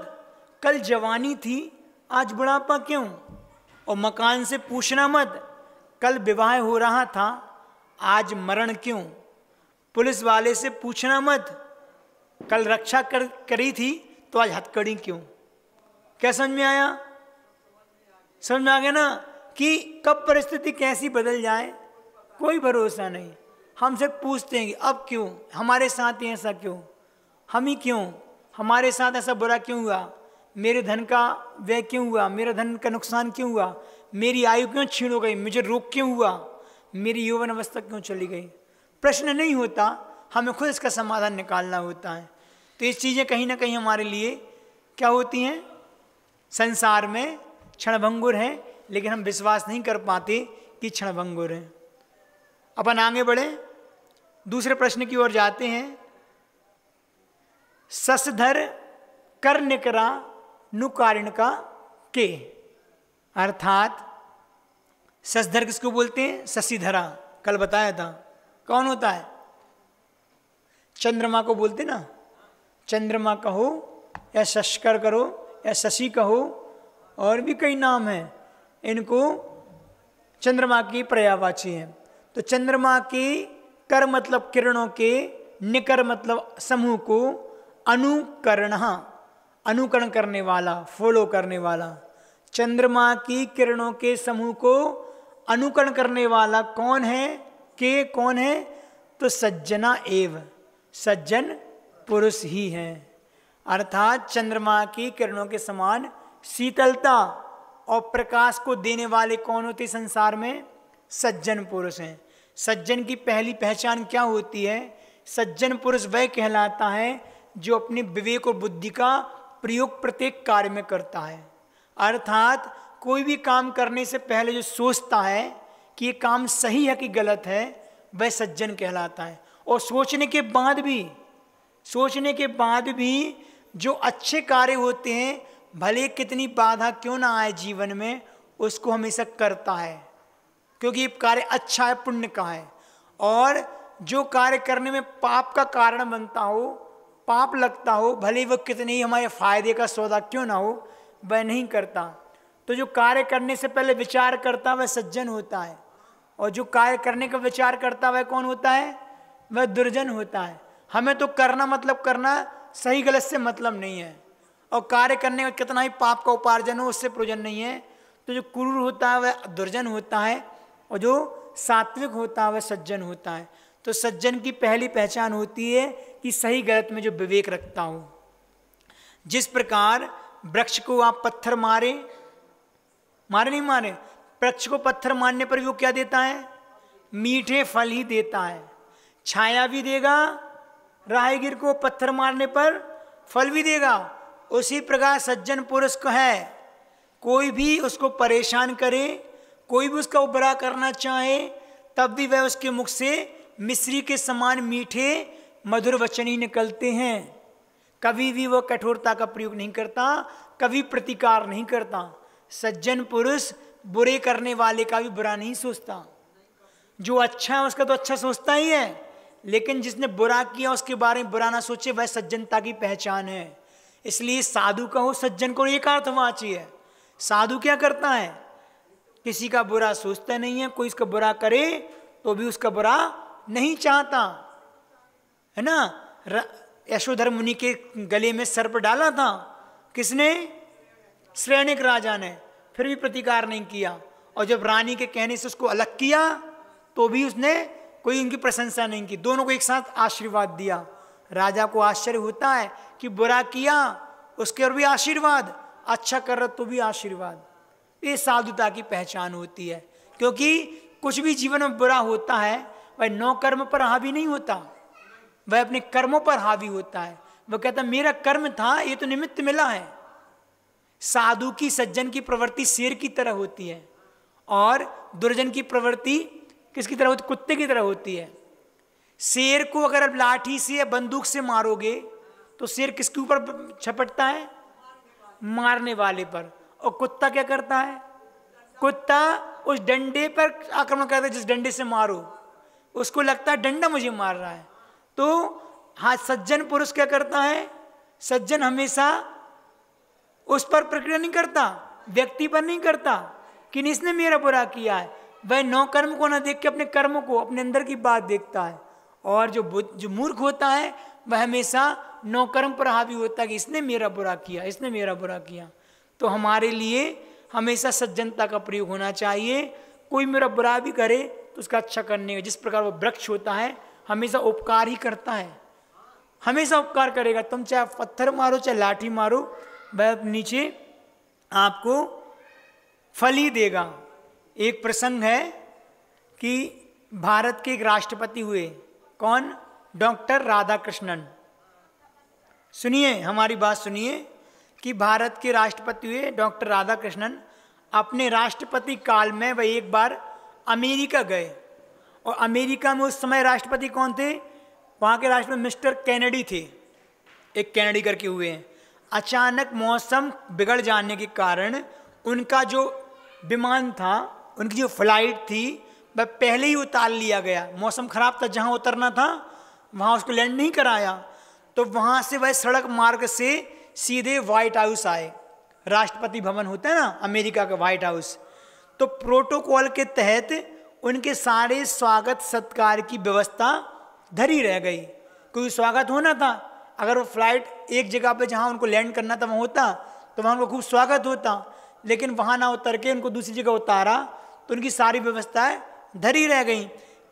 कल जवानी थी आज बुढ़ापा क्यों। और मकान से पूछना मत, कल विवाह हो रहा था आज मरण क्यों। पुलिस वाले से पूछना मत, कल रक्षा करी थी तो आज हथकड़ी क्यों। क्या समझ में आया? समझ में आ गया ना कि कब परिस्थिति कैसी बदल जाए कोई भरोसा नहीं। हम सिर्फ पूछते हैं कि अब क्यों हमारे साथ ही ऐसा क्यों, हम ही क्यों, हमारे साथ ऐसा बुरा क्यों हुआ, मेरे धन का व्यय क्यों हुआ, मेरे धन का नुकसान क्यों हुआ, मेरी आयु क्यों छीन हो गई, मुझे रोग क्यों हुआ, मेरी यौवन अवस्था क्यों चली गई। प्रश्न नहीं होता, हमें खुद इसका समाधान निकालना होता है। तो ये चीज़ें कहीं ना कहीं हमारे लिए क्या होती हैं, संसार में क्षणभंगुर हैं, लेकिन हम विश्वास नहीं कर पाते कि क्षणभंगुर हैं। अपन आगे बढ़े, दूसरे प्रश्न की ओर जाते हैं। ससधर कर निकरा नुकारिण का के, अर्थात ससधर किसको बोलते हैं? शशिधरा, कल बताया था। कौन होता है? चंद्रमा को बोलते ना, चंद्रमा कहो या शशकर करो या शशि कहो, और भी कई नाम हैं, इनको चंद्रमा की पर्यायवाची हैं। तो चंद्रमा के कर मतलब किरणों के, निकर मतलब समूह को, अनुकरण, अनुकरण करने वाला, फॉलो करने वाला। चंद्रमा की किरणों के समूह को अनुकरण करने वाला कौन है? के कौन है? तो सज्जना एव, सज्जन पुरुष ही है। अर्थात चंद्रमा की किरणों के समान शीतलता और प्रकाश को देने वाले कौन होते संसार में? सज्जन पुरुष हैं। सज्जन की पहली पहचान क्या होती है? सज्जन पुरुष वह कहलाता है जो अपने विवेक और बुद्धि का प्रयोग प्रत्येक कार्य में करता है। अर्थात कोई भी काम करने से पहले जो सोचता है कि ये काम सही है कि गलत है, वह सज्जन कहलाता है। और सोचने के बाद भी जो अच्छे कार्य होते हैं, भले कितनी बाधा क्यों ना आए जीवन में, उसको हमेशा करता है, क्योंकि ये कार्य अच्छा है, पुण्य का है। और जो कार्य करने में पाप का कारण बनता हो, पाप लगता हो, भले वह कितने ही हमारे फायदे का सौदा क्यों ना हो, वह नहीं करता। तो जो कार्य करने से पहले विचार करता वह सज्जन होता है, और जो कार्य करने का विचार करता वह कौन होता है? वह दुर्जन होता है। हमें तो करना मतलब करना, सही गलत से मतलब नहीं है, और कार्य करने का कितना ही पाप का उपार्जन हो उससे प्रयोजन नहीं है। तो जो क्रूर होता है वह दुर्जन होता है, और जो सात्विक होता है वह सज्जन होता है। तो सज्जन की पहली पहचान होती है कि सही गलत में जो विवेक रखता हो। जिस प्रकार वृक्ष को आप पत्थर मारे नहीं मारे, वृक्ष को पत्थर मारने पर भी वो क्या देता है? मीठे फल ही देता है, छाया भी देगा, राहगीर को पत्थर मारने पर फल भी देगा। उसी प्रकार सज्जन पुरुष को है, कोई भी उसको परेशान करे, कोई भी उसका बुरा करना चाहे, तब भी वह उसके मुख से मिश्री के समान मीठे मधुर वचन ही निकलते हैं। कभी भी वो कठोरता का प्रयोग नहीं करता, कभी प्रतिकार नहीं करता। सज्जन पुरुष बुरे करने वाले का भी बुरा नहीं सोचता। जो अच्छा है उसका तो अच्छा सोचता ही है, लेकिन जिसने बुरा किया उसके बारे में बुरा ना सोचे, वह सज्जनता की पहचान है। इसलिए साधु कहो सज्जन को एक अर्थवाची है। साधु क्या करता है? किसी का बुरा सोचता नहीं है, कोई उसका बुरा करे तो भी उसका बुरा नहीं चाहता, है ना। यशोधर मुनि के गले में सर्प डाला था, किसने? श्रेणिक राजा ने, फिर भी प्रतिकार नहीं किया। और जब रानी के कहने से उसको अलग किया तो भी उसने कोई उनकी प्रशंसा नहीं की, दोनों को एक साथ आशीर्वाद दिया। राजा को आश्चर्य होता है कि बुरा किया उसके और भी आशीर्वाद, अच्छा कर रहा तो भी आशीर्वाद। ये साधुता की पहचान होती है। क्योंकि कुछ भी जीवन में बुरा होता है वह नौ कर्म पर हावी नहीं होता, वह अपने कर्मों पर हावी होता है। वह कहता मेरा कर्म था, ये तो निमित्त मिला है। साधु की, सज्जन की प्रवृत्ति शेर की तरह होती है और दुर्जन की प्रवृत्ति किसकी तरह होती? कुत्ते की तरह होती है। शेर को अगर आप लाठी से या बंदूक से मारोगे तो शेर किसके ऊपर छपटता है? मारने वाले पर। और कुत्ता क्या करता है? कुत्ता उस डंडे पर आक्रमण करता है जिस डंडे से मारो, उसको लगता है डंडा मुझे मार रहा है। तो हाँ, सज्जन पुरुष क्या करता है? सज्जन हमेशा उस पर प्रक्रिया नहीं करता, व्यक्ति पर नहीं करता कि इसने मेरा बुरा किया है। वह नौ कर्म को ना देख के अपने कर्मों को, अपने अंदर की बात देखता है। और जो मूर्ख होता है वह हमेशा नौ कर्म पर हावी होता है कि इसने मेरा बुरा किया, इसने मेरा बुरा किया। तो हमारे लिए हमेशा सज्जनता का प्रयोग होना चाहिए। कोई मेरा बुरा भी करे तो उसका अच्छा करने का, जिस प्रकार वो वृक्ष होता है हमेशा उपकार ही करता है, हमेशा उपकार करेगा। तुम चाहे पत्थर मारो चाहे लाठी मारो, वह नीचे आपको फल ही देगा। एक प्रसंग है कि भारत के एक राष्ट्रपति हुए, कौन? डॉक्टर राधाकृष्णन। सुनिए, हमारी बात सुनिए कि भारत के राष्ट्रपति हुए डॉक्टर राधाकृष्णन। अपने राष्ट्रपति काल में वह एक बार अमेरिका गए, और अमेरिका में उस समय राष्ट्रपति कौन थे? वहाँ के राष्ट्रपति मिस्टर कैनेडी थे, एक कैनेडी करके हुए हैं। अचानक मौसम बिगड़ जाने के कारण उनका जो विमान था, उनकी जो फ्लाइट थी, वह पहले ही उतार लिया गया। मौसम खराब था, जहाँ उतरना था वहाँ उसको लैंड नहीं कराया। तो वहाँ से वह सड़क मार्ग से सीधे व्हाइट हाउस आए। राष्ट्रपति भवन होता है ना अमेरिका का, व्हाइट हाउस। तो प्रोटोकॉल के तहत उनके सारे स्वागत सत्कार की व्यवस्था धरी रह गई। कोई स्वागत होना था, अगर वो फ्लाइट एक जगह पे जहाँ उनको लैंड करना था वहाँ होता तो वहाँ उनको खूब स्वागत होता, लेकिन वहाँ ना उतर के उनको दूसरी जगह उतारा तो उनकी सारी व्यवस्थाएं धरी रह गई।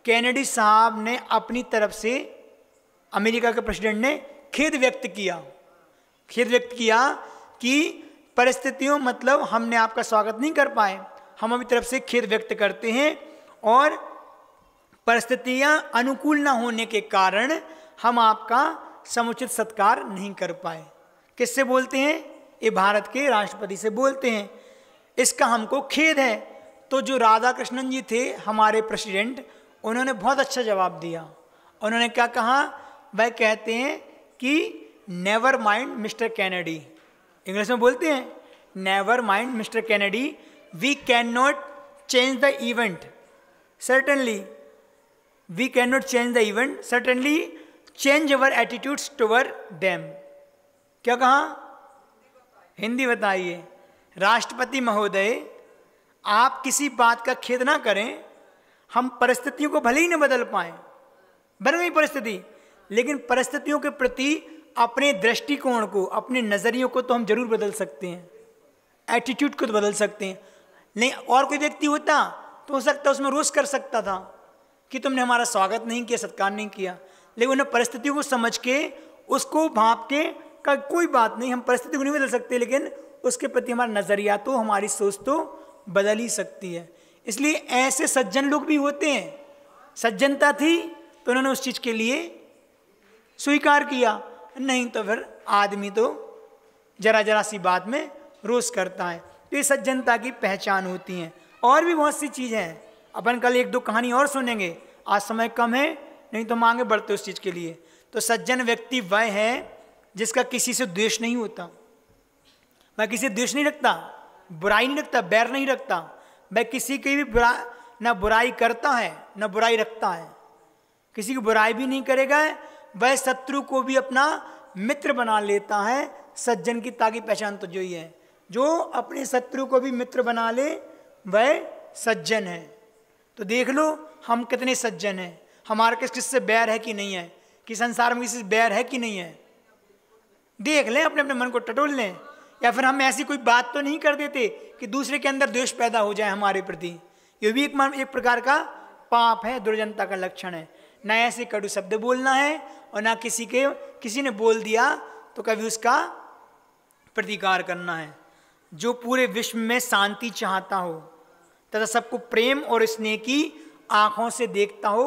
कैनेडी साहब ने अपनी तरफ से, अमेरिका के प्रेसिडेंट ने खेद व्यक्त किया कि परिस्थितियों मतलब हमने आपका स्वागत नहीं कर पाए, हम अपनी तरफ से खेद व्यक्त करते हैं, और परिस्थितियां अनुकूल न होने के कारण हम आपका समुचित सत्कार नहीं कर पाए। किससे बोलते हैं? ये भारत के राष्ट्रपति से बोलते हैं। इसका हमको खेद है। तो जो राधाकृष्णन जी थे हमारे प्रेसिडेंट, उन्होंने बहुत अच्छा जवाब दिया। उन्होंने क्या कहा? वह कहते हैं कि never mind mister Kennedy, English में बोलते हैं never mind mister Kennedy, we can not change the event, certainly we can not change the event, certainly change our attitudes toward them. क्या कहा? हिंदी बताइए। राष्ट्रपति महोदय, आप किसी बात का खेद ना करें, हम परिस्थितियों को भले ही न बदल पाए, बन गई परिस्थिति, लेकिन परिस्थितियों के प्रति अपने दृष्टिकोण को, अपने नज़रियों को तो हम जरूर बदल सकते हैं, एटीट्यूड को तो बदल सकते हैं। नहीं, और कोई व्यक्ति होता तो हो सकता है उसमें रोष कर सकता था कि तुमने हमारा स्वागत नहीं किया, सत्कार नहीं किया, लेकिन उन्हें परिस्थितियों को समझ के, उसको भांप के का कोई बात नहीं, हम परिस्थिति को नहीं बदल सकते, लेकिन उसके प्रति हमारा नज़रिया तो, हमारी सोच तो बदल ही सकती है। इसलिए ऐसे सज्जन लोग भी होते हैं। सज्जनता थी तो उन्होंने उस चीज़ के लिए स्वीकार किया, नहीं तो फिर आदमी तो जरा जरा सी बात में रोष करता है। तो ये सज्जनता की पहचान होती हैं। और भी बहुत सी चीज़ें हैं, अपन कल एक दो कहानी और सुनेंगे, आज समय कम है, नहीं तो हम आगे बढ़ते उस चीज़ के लिए। तो सज्जन व्यक्ति वह है जिसका किसी से द्वेष नहीं होता। मैं किसी से द्वेष नहीं रखता, बुराई नहीं रखता, बैर नहीं रखता। वह किसी की भी न बुराई करता है न बुराई रखता है, किसी की बुराई भी नहीं करेगा। वह शत्रु को भी अपना मित्र बना लेता है। सज्जन की ताकि पहचान तो जो ही है, जो अपने शत्रु को भी मित्र बना ले वह सज्जन है। तो देख लो हम कितने सज्जन हैं, हमारा किससे बैर है कि नहीं है, कि संसार में किसी से बैर है कि नहीं है। देख लें, अपने अपने मन को टटोल लें। या फिर हम ऐसी कोई बात तो नहीं कर देते कि दूसरे के अंदर द्वेष पैदा हो जाए हमारे प्रति। ये भी एक प्रकार का पाप है, दुर्जनता का लक्षण है। न ऐसे कटु शब्द बोलना है और ना किसी ने बोल दिया तो कभी उसका प्रतिकार करना है। जो पूरे विश्व में शांति चाहता हो तथा सबको प्रेम और स्नेह की आंखों से देखता हो,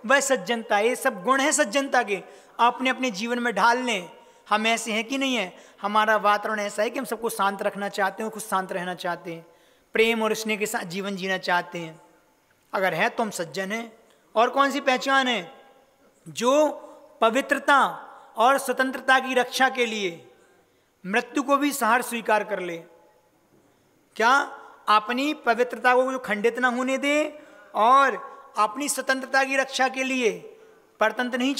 वह सज्जनता। ये सब गुण हैं सज्जनता के, अपने अपने जीवन में ढाल लें। हम ऐसे हैं कि नहीं है, हमारा वातावरण ऐसा है कि हम सबको शांत रखना चाहते हैं, खुद शांत रहना चाहते हैं, प्रेम और स्नेह के साथ जीवन जीना चाहते हैं। अगर है तो हम सज्जन हैं। और कौन सी पहचान है? जो पवित्रता और स्वतंत्रता की रक्षा के लिए मृत्यु को भी सहर्ष स्वीकार कर ले। क्या? अपनी पवित्रता को खंडित ना होने दे और अपनी स्वतंत्रता की रक्षा के लिए परतंत्र नहीं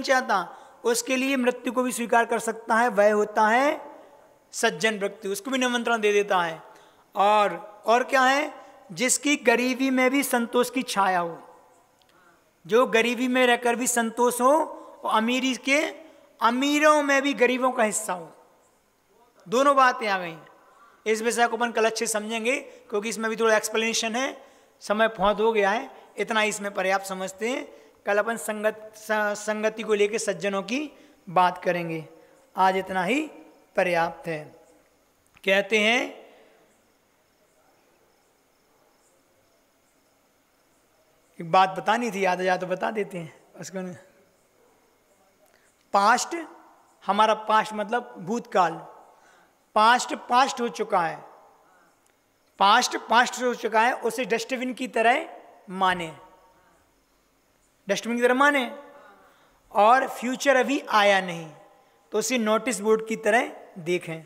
चाहता, उसके लिए मृत्यु को भी स्वीकार कर सकता है। वह होता है सज्जन व्यक्ति, उसको भी निमंत्रण दे देता है। और क्या है? जिसकी गरीबी में भी संतोष की छाया हो, जो गरीबी में रहकर भी संतोष हो और अमीरों में भी गरीबों का हिस्सा हो। दोनों बातें आ गई। इस विषय को अपन कल अच्छे समझेंगे, क्योंकि इसमें भी थोड़ा एक्सप्लेनेशन है। समय बहुत हो गया है, इतना ही इसमें पर्याप्त समझते हैं। कल अपन संगति को लेकर सज्जनों की बात करेंगे। आज इतना ही पर्याप्त है। कहते हैं एक बात बतानी थी, याद आ जाए तो बता देते हैं उसको। पास्ट, हमारा पास्ट मतलब भूतकाल। पास्ट हो चुका है, पास्ट हो चुका है, उसे डस्टबिन की तरह माने, और फ्यूचर अभी आया नहीं तो उसे नोटिस बोर्ड की तरह देखें।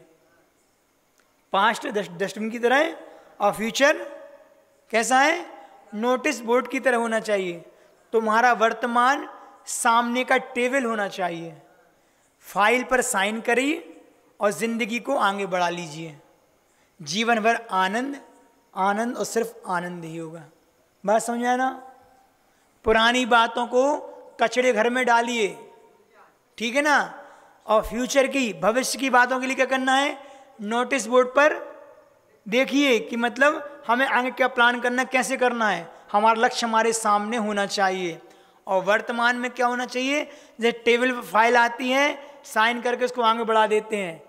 पास्ट डस्टबिन की तरह और फ्यूचर कैसा है? नोटिस बोर्ड की तरह होना चाहिए। तुम्हारा वर्तमान सामने का टेबल होना चाहिए। फाइल पर साइन करिए और जिंदगी को आगे बढ़ा लीजिए। जीवन भर आनंद और सिर्फ आनंद ही होगा। बात समझ आया ना? पुरानी बातों को कचड़े घर में डालिए, ठीक है ना? और फ्यूचर की, भविष्य की बातों के लिए क्या करना है? नोटिस बोर्ड पर देखिए कि मतलब हमें आगे क्या प्लान करना है, कैसे करना है। हमारा लक्ष्य हमारे सामने होना चाहिए। और वर्तमान में क्या होना चाहिए? जैसे टेबल पर फाइल आती है, साइन करके उसको आगे बढ़ा देते हैं।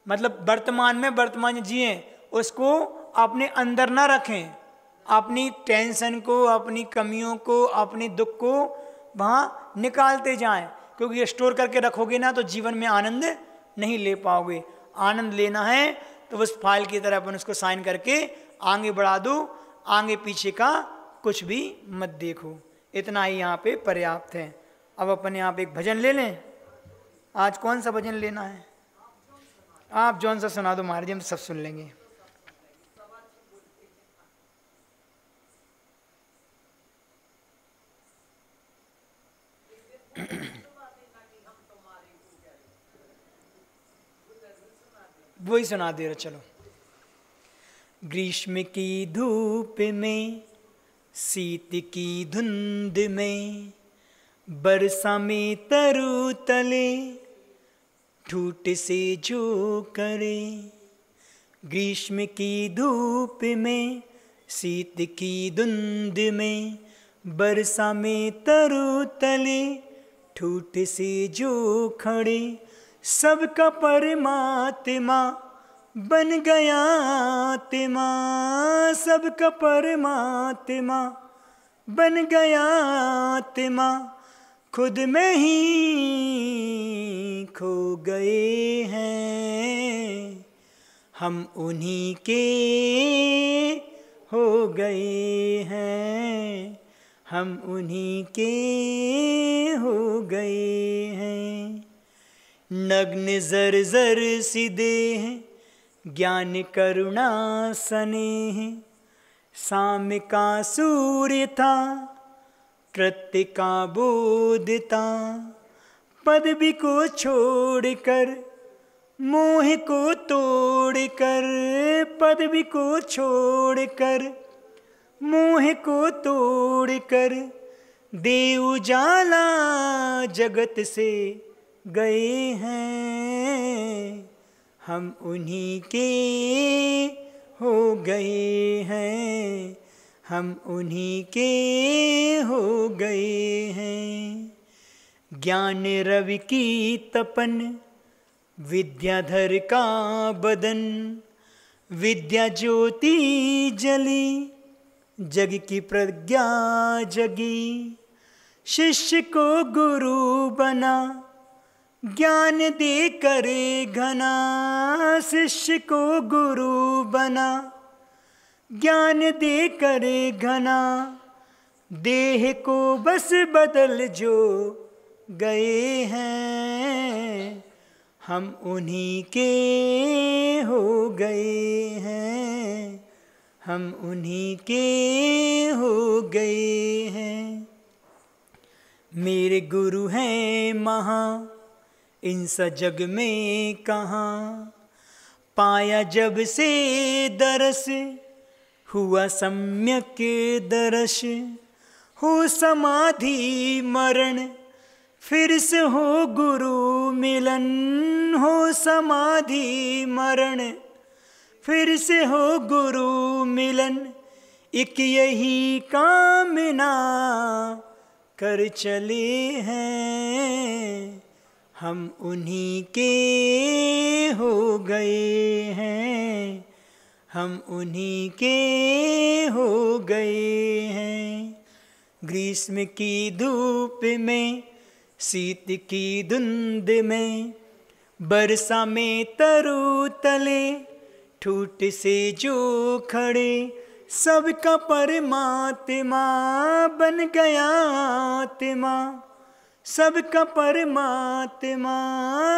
मतलब वर्तमान जिए, उसको अपने अंदर ना रखें। अपनी टेंशन को, अपनी कमियों को, अपने दुख को वहाँ निकालते जाएं, क्योंकि ये स्टोर करके रखोगे ना तो जीवन में आनंद नहीं ले पाओगे। आनंद लेना है तो बस फाइल की तरह अपन उसको साइन करके आगे बढ़ा दो, आगे पीछे का कुछ भी मत देखो। इतना ही यहाँ पे पर्याप्त है। अब अपन यहाँ पे एक भजन ले लें। आज कौन सा भजन लेना है? आप जौन सा सुना दो महाराज, हम सब सुन लेंगे। वही सुना दे रहे, चलो। ग्रीष्म की धूप में, शीत की धुंध में, बरसा में तरु तले ठूठ से जो करे। ग्रीष्म की धूप में, शीत की धुंध में, बरसा में तरु तले ठूठ से जो खड़े। सबका परमात्मा बन गया आत्मा, सबका परमात्मा बन गया आत्मा, खुद में ही खो गए हैं। हम उन्हीं के हो गए हैं, हम उन्हीं के हो गए हैं। नग्न जर जर सी देह ज्ञान करुणा स्नेह। साम का सूर्य था प्रत्यय का बोध था। पदवी को छोड़कर मोह को तोड़कर, पदवी को छोड़कर मोह को तोड़कर, देव उजाला जगत से गए हैं। हम उन्हीं के हो गए हैं, हम उन्हीं के हो गए हैं। ज्ञान रवि की तपन विद्याधर का बदन, विद्या ज्योति जली जग की प्रज्ञा जगी। शिष्य को गुरु बना ज्ञान दे करे घना, शिष्य को गुरु बना ज्ञान दे करे घना। देह को बस बदल जो गए हैं, हम उन्हीं के हो गए हैं, हम उन्हीं के हो गए हैं। मेरे गुरु हैं महा इनसा जग में कहाँ। पाया जब से दरस हुआ सम्यक दर्श। हो समाधि मरण फिर से हो गुरु मिलन, हो समाधि मरण फिर से हो गुरु मिलन। एक यही कामना कर चले हैं, हम उन्हीं के हो गए हैं, हम उन्हीं के हो गए हैं। ग्रीष्म की धूप में, शीत की धुंध में, बरसा में तरु तले ठूठ से जो खड़े। सबका परमात्मा बन गया आत्मा, सबका परमात्मा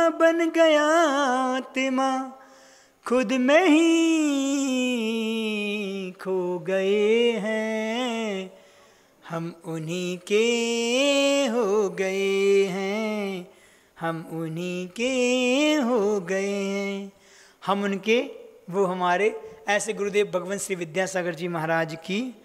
बन गया आत्मा। खुद में ही खो गए हैं, हम उन्हीं के हो गए हैं, हम उन्हीं के हो गए हैं। हम उनके, वो हमारे। ऐसे गुरुदेव भगवंत श्री विद्यासागर जी महाराज की